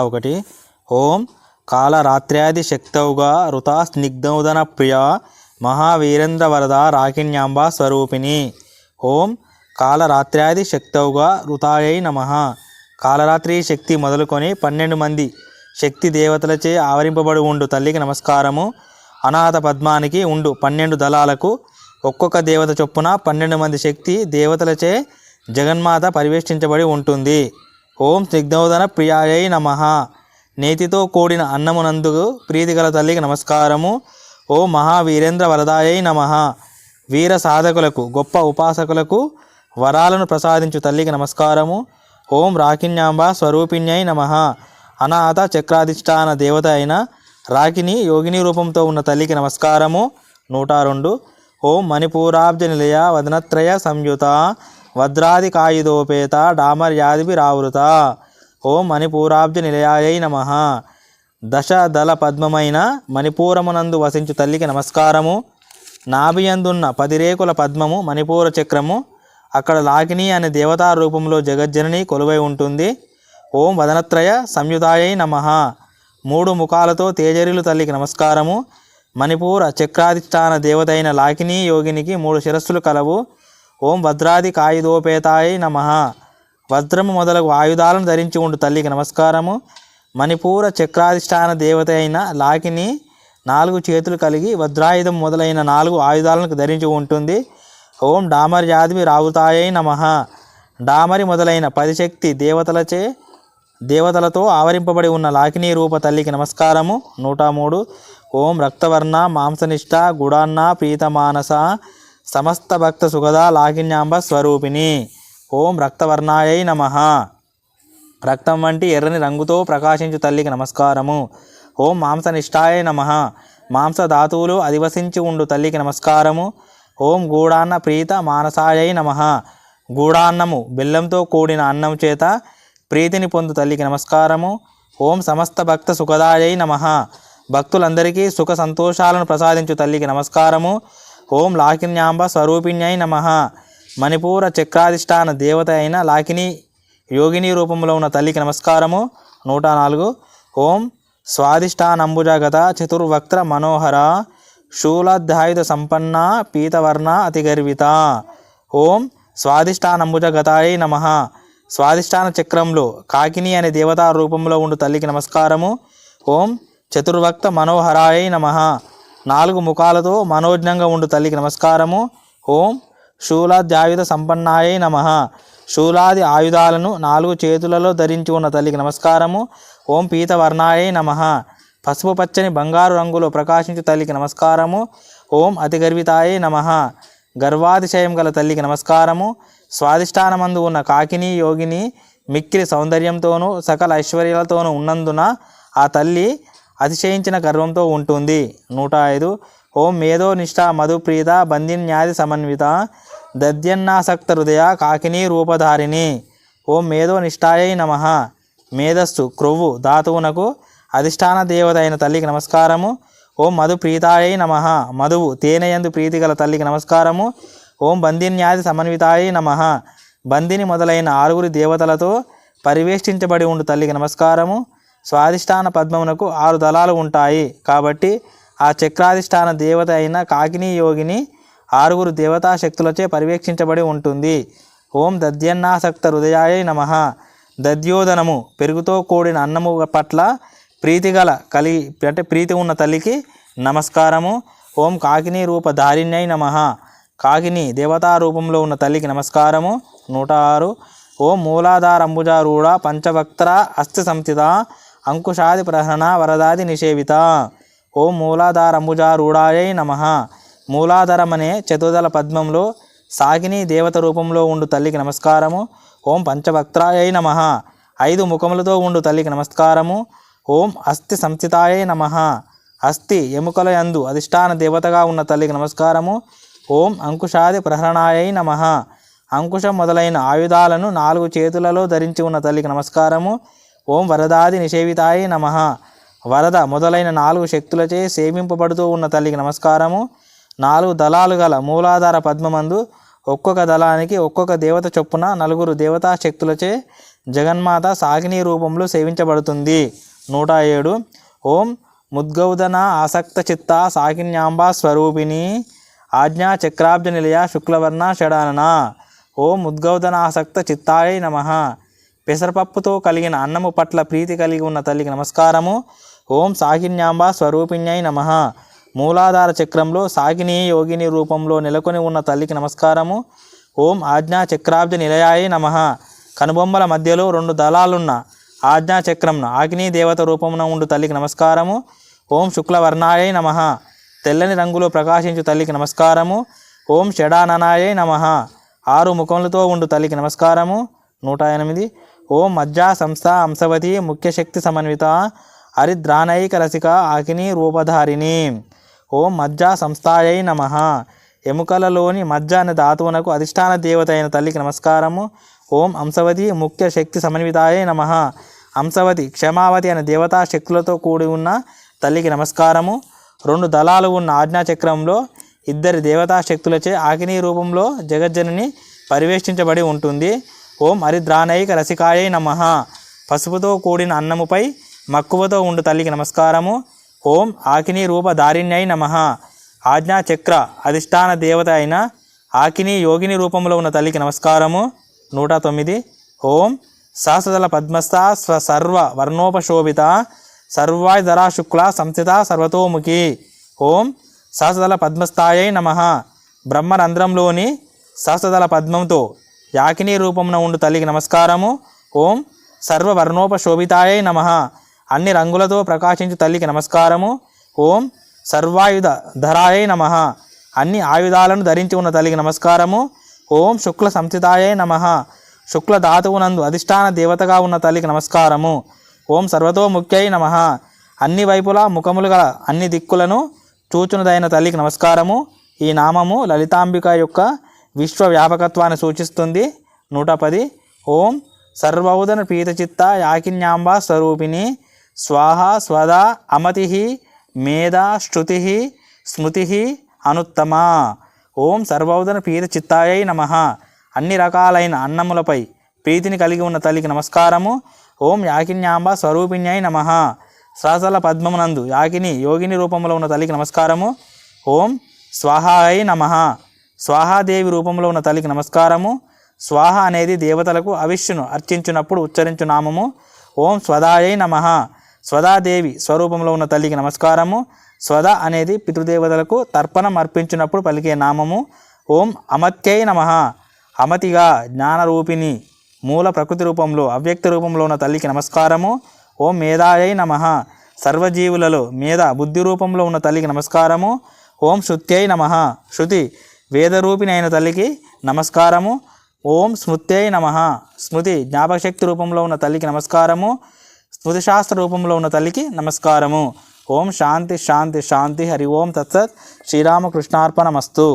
ఒకటి. ఓం కాళరాత్ర్యాది శక్తౌగా ఋతా స్నిగ్ధౌదన ప్రియ మహావీరేంద్ర వరద రాకిణ్యాంబా స్వరూపిణి. ఓం కాళరాత్ర్యాది శక్తౌగా ఋతాయై నమః. కాళరాత్రి శక్తి మొదలుకొని 12 మంది శక్తి దేవతలచే ఆవరింపబడి ఉండు తల్లికి నమస్కారము. అనాథ పద్మానికి ఉండు 12 దళాలకు ఒక్కొక్క దేవత చొప్పున 12 మంది శక్తి దేవతలచే జగన్మాత పరివేష్టించబడి ఉంటుంది. ఓం స్నిగ్ధౌదన ప్రియాయై నమః. నేతితో కూడిన అన్నమునందుకు ప్రీతిగల తల్లికి నమస్కారము. ఓం మహావీరేంద్ర వరదాయై నమః. వీర సాధకులకు గొప్ప ఉపాసకులకు వరాలను ప్రసాదించు తల్లికి నమస్కారము. ఓం రాకిణ్యాంబ స్వరూపిణ్యై నమః. అనాథ చక్రాధిష్టాన దేవత అయిన రాకిని యోగిని రూపంతో ఉన్న తల్లికి నమస్కారము. 102. ఓం మణిపూరాబ్జ నిలయ వదనత్రయ సంయుత వజ్రాది కాయుధోపేత డామర్యాదిభిరావృత. ఓం మణిపూరాబ్జ నిలయాయై నమః. దశదళ పద్మమైన మణిపూరమునందు వసించు తల్లికి నమస్కారము. నాభియందున్న 10 రేకుల పద్మము మణిపూర చక్రము. అక్కడ లాకిని అనే దేవతా రూపంలో జగజ్జనని కొలువై ఉంటుంది. ఓం వదనత్రయ సంయుతాయై నమః. 3 ముఖాలతో తేజరిలు తల్లికి నమస్కారము. మణిపూర చక్రాధిష్టాన దేవత అయిన లాకిని యోగినికి 3 శిరస్సులు కలవు. ఓం వజ్రాది కాయుధోపేతాయై నమః. వజ్రము మొదలగు ఆయుధాలను ధరించి ఉండు తల్లికి నమస్కారము. మణిపూర చక్రాధిష్టాన దేవత అయిన లాకిని 4 చేతులు కలిగి వజ్రాయుధం మొదలైన 4 ఆయుధాలను ధరించి ఉంటుంది. ఓం డామర్యాదిభిరావృతాయై నమః. డామరి మొదలైన 10 శక్తి దేవతలతో ఆవరింపబడి ఉన్న లాకిని రూప తల్లికి నమస్కారము. 103. ఓం రక్తవర్ణ మాంసనిష్ట గుడాన్న ప్రీతమానస సమస్త భక్త సుగద లాకిన్యాంబ స్వరూపిణి. ఓం రక్తవర్ణాయై నమః. రక్తం వంటి ఎర్రని రంగుతో ప్రకాశించు తల్లికి నమస్కారము. ఓం మాంసనిష్టాయై నమః. మాంస ధాతువులు అధివసించి ఉండు తల్లికి నమస్కారము. ఓం గూడాన్న ప్రీత మానసాయై నమః. గూడాన్నము బెల్లంతో కూడిన అన్నం చేత ప్రీతిని పొందు తల్లికి నమస్కారము. ఓం సమస్త భక్త సుఖదాయై నమః. భక్తులందరికీ సుఖ సంతోషాలను ప్రసాదించు తల్లికి నమస్కారము. ఓం లాకిన్యాంబ స్వరూపిణ్యై నమః. మణిపూర చక్రాధిష్టాన దేవత అయిన లాకిని యోగిని రూపంలో ఉన్న తల్లికి నమస్కారము. 104. ఓం స్వాధిష్టానంబుజగత చతుర్వక్త్ర మనోహర శూలాధ్యాయుధ సంపన్న పీతవర్ణ అతిగర్విత. ఓం స్వాధిష్టానంబుజగతాయై నమః. స్వాధిష్టాన చక్రంలో కాకిని అనే దేవతా రూపంలో ఉండు తల్లికి నమస్కారము. ఓం చతుర్వక్త మనోహరాయై నమః. 4 ముఖాలతో మనోజ్ఞంగా ఉండు తల్లికి నమస్కారము. ఓం శూలాధ్యాయుధ సంపన్నాయై నమః. శూలాది ఆయుధాలను 4 చేతులలో ధరించి ఉన్న తల్లికి నమస్కారము. ఓం పీతవర్ణాయై నమః. పసుపు పచ్చని బంగారు రంగులో ప్రకాశించు తల్లికి నమస్కారము. ఓం అతిగర్వితాయై నమః. గర్వాతిశయం గల తల్లికి నమస్కారము. స్వాధిష్టానమందు ఉన్న కాకిని యోగిని మిక్కిలి సౌందర్యంతోనూ సకల ఐశ్వర్యాలతోనూ ఉన్నందున ఆ తల్లి అతిశయించిన గర్వంతో ఉంటుంది. 105. ఓం మేధోనిష్ట మధుప్రీత బంధిన్యాది సమన్విత దద్యన్నాసక్త హృదయ కాకిని రూపధారిణి. ఓం మేధోనిష్టాయై నమః. మేధస్సు క్రొవ్వు ధాతువునకు అధిష్టాన దేవత అయిన తల్లికి నమస్కారము. ఓం మధుప్రీతాయై నమః. మధువు తేనెయందు ప్రీతి గల తల్లికి నమస్కారము. ఓం బంధిన్యాది సమన్వితాయై నమః. బంధిని మొదలైన 6 దేవతలతో పరివేష్టించబడి ఉండు తల్లికి నమస్కారము. స్వాధిష్టాన పద్మమునకు 6 దళాలు ఉంటాయి కాబట్టి ఆ చక్రాధిష్టాన దేవత అయిన కాకిని యోగిని 6 దేవతా శక్తులచే పరివేక్షించబడి ఉంటుంది. ఓం దద్యన్నాసక్త హృదయాయై నమః. దద్యోదనము పెరుగుతో కూడిన అన్నము పట్ల ప్రీతి ఉన్న తల్లికి నమస్కారము. ఓం కాకిని రూప ధారిణ్యై నమః. కాకిని దేవతా రూపంలో ఉన్న తల్లికి నమస్కారము. 106. ఓం మూలాధారంబుజారూఢ పంచవక్త్ర అస్థి సంస్థిత అంకుశాది ప్రహరణ వరదాది నిషేవిత. ఓం మూలాధారంబుజారూఢాయై నమః. మూలాధారమనే చతుర్దళ పద్మంలో సాకిని దేవత రూపంలో ఉండు తల్లికి నమస్కారము. ఓం పంచవక్త్రాయై నమః. 5 ముఖములతో ఉండు తల్లికి నమస్కారము. ఓం అస్థి సంస్థితాయై నమః. అస్థి ఎముకల యందు అధిష్టాన దేవతగా ఉన్న తల్లికి నమస్కారము. ఓం అంకుశాది ప్రహరణాయై నమః. అంకుశం మొదలైన ఆయుధాలను 4 చేతులలో ధరించి ఉన్న తల్లికి నమస్కారము. ఓం వరదాది నిషేవితాయై నమః. వరద మొదలైన 4 శక్తులచే సేవింపబడుతూ ఉన్న తల్లికి నమస్కారము. 4 దళాలు గల మూలాధార పద్మమందు ఒక్కొక్క దళానికి ఒక్కొక్క దేవత చొప్పున 4 దేవతా శక్తులచే జగన్మాత సాకిని రూపంలో సేవించబడుతుంది. 107. ఓం ముద్గౌదన ఆసక్త చిత్త సాకిన్యాంబ స్వరూపిణి ఆజ్ఞా చక్రాబ్జ నిలయ శుక్లవర్ణ షడానన. ఓం ముద్గౌదన ఆసక్త చిత్తాయ నమః. పెసరపప్పుతో కలిగిన అన్నము పట్ల ప్రీతి కలిగి ఉన్న తల్లికి నమస్కారము. ఓం సాకిన్యాంబ స్వరూపిణ్యై నమః. మూలాధార చక్రంలో సాకిని యోగిని రూపంలో నెలకొని ఉన్న తల్లికి నమస్కారము. ఓం ఆజ్ఞా చక్రాబ్జ నిలయాయ నమః. కనుబొమ్మల మధ్యలో 2 దళాలున్న ఆజ్ఞా చక్రంను ఆకిని దేవత రూపమున ఉండు తల్లికి నమస్కారము. ఓం శుక్లవర్ణాయ నమః. తెల్లని రంగులో ప్రకాశించు తల్లికి నమస్కారము. ఓం షడాననాయ నమః. 6 ముఖములతో ఉండు తల్లికి నమస్కారము. 108. ఓం మజ్జా సంస్థ అంశవతి ముఖ్యశక్తి సమన్విత హరిద్రానైక రసిక ఆకిని రూపధారిణి. ఓం మజ్జా సంస్థాయై నమః. ఎముకలలోని మజ్జ అనే ధాతువునకు అధిష్టాన దేవత అయిన తల్లికి నమస్కారము. ఓం అంశవతి ముఖ్య శక్తి సమన్వితాయై నమః. అంశవతి క్షమావతి అనే దేవతా శక్తులతో కూడి ఉన్న తల్లికి నమస్కారము. 2 దళాలు ఉన్న ఆజ్ఞాచక్రంలో 2 దేవతా శక్తులచే ఆకిని రూపంలో జగజ్జనని పరివేష్టించబడి ఉంటుంది. ఓం హరిద్రానైక రసికాయై నమః. పసుపుతో కూడిన అన్నముపై మక్కువతో ఉండు తల్లికి నమస్కారము. ఓం ఆకిని రూపధారిణ్యై నమః. ఆజ్ఞాచక్ర అధిష్టాన దేవత అయిన ఆకిని యోగిని రూపంలో ఉన్న తల్లికి నమస్కారము. 109. ఓం సహస్రదళ పద్మస్థ సర్వ వర్ణోపశోభిత సర్వాయుధరా శుక్ల సంస్థిత సర్వతోముఖి. ఓం సహస్రదళ పద్మస్థాయై నమః. బ్రహ్మరంధ్రంలోని సహస్రదళ పద్మంతో యాకిని రూపమున ఉండు తల్లికి నమస్కారము. ఓం సర్వవర్ణోపశోభితాయై నమః. అన్ని రంగులతో ప్రకాశించు తల్లికి నమస్కారము. ఓం సర్వాయుధ ధరాయై నమః. అన్ని ఆయుధాలను ధరించి ఉన్న తల్లికి నమస్కారము. ఓం శుక్ల సంస్థితాయై నమః. శుక్ల ధాతువునందు అధిష్టాన దేవతగా ఉన్న తల్లికి నమస్కారము. ఓం సర్వతోముఖ్యై నమః. అన్ని వైపులా ముఖములు గల అన్ని దిక్కులను చూచునదైన తల్లికి నమస్కారము. ఈ నామము లలితాంబిక యొక్క విశ్వవ్యాపకత్వాన్ని సూచిస్తుంది. 110. ఓం సర్వౌదన పీతచిత్త యాకిన్యాంబ స్వరూపిణి స్వాహ స్వదా అమతి మేధా శృతి స్మృతి అనుత్తమ. ఓం సర్వౌదన పీతచిత్తాయై నమః. అన్ని రకాలైన అన్నములపై ప్రీతిని కలిగి ఉన్న తల్లికి నమస్కారము. ఓం యాకిన్యాంబ స్వరూపిణ్యై నమః. సహస్రదళ పద్మమునందు యాకిని యోగిని రూపంలో ఉన్న తల్లికి నమస్కారము. ఓం స్వాహాయై నమః. స్వాహాదేవి రూపంలో ఉన్న తల్లికి నమస్కారము. స్వాహ అనేది దేవతలకు అవిష్యును అర్చించినప్పుడు ఉచ్చరించు నామము. ఓం స్వదాయై నమః. స్వదాదేవి స్వరూపంలో ఉన్న తల్లికి నమస్కారము. స్వద అనేది పితృదేవతలకు తర్పణం అర్పించినప్పుడు పలికే నామము. ఓం అమత్యై నమః. అమతిగా జ్ఞానరూపిణి మూల ప్రకృతి రూపంలో అవ్యక్త రూపంలో ఉన్న తల్లికి నమస్కారము. ఓం మేధాయై నమః. సర్వజీవులలో మేధ బుద్ధి రూపంలో ఉన్న తల్లికి నమస్కారము. ఓం శృత్యై నమః. శృతి వేదరూపిణి అయిన తల్లికి నమస్కారము. ఓం స్మృత్యై నమః. స్మృతి జ్ఞాపకశక్తి రూపంలో ఉన్న తల్లికి నమస్కారము. స్మృతి శాస్త్ర రూపంలో ఉన్న తల్లికి నమస్కారము. ఓం శాంతి శాంతి శాంతి. హరి ఓం తత్సత్. శ్రీరామకృష్ణార్పణమస్తు.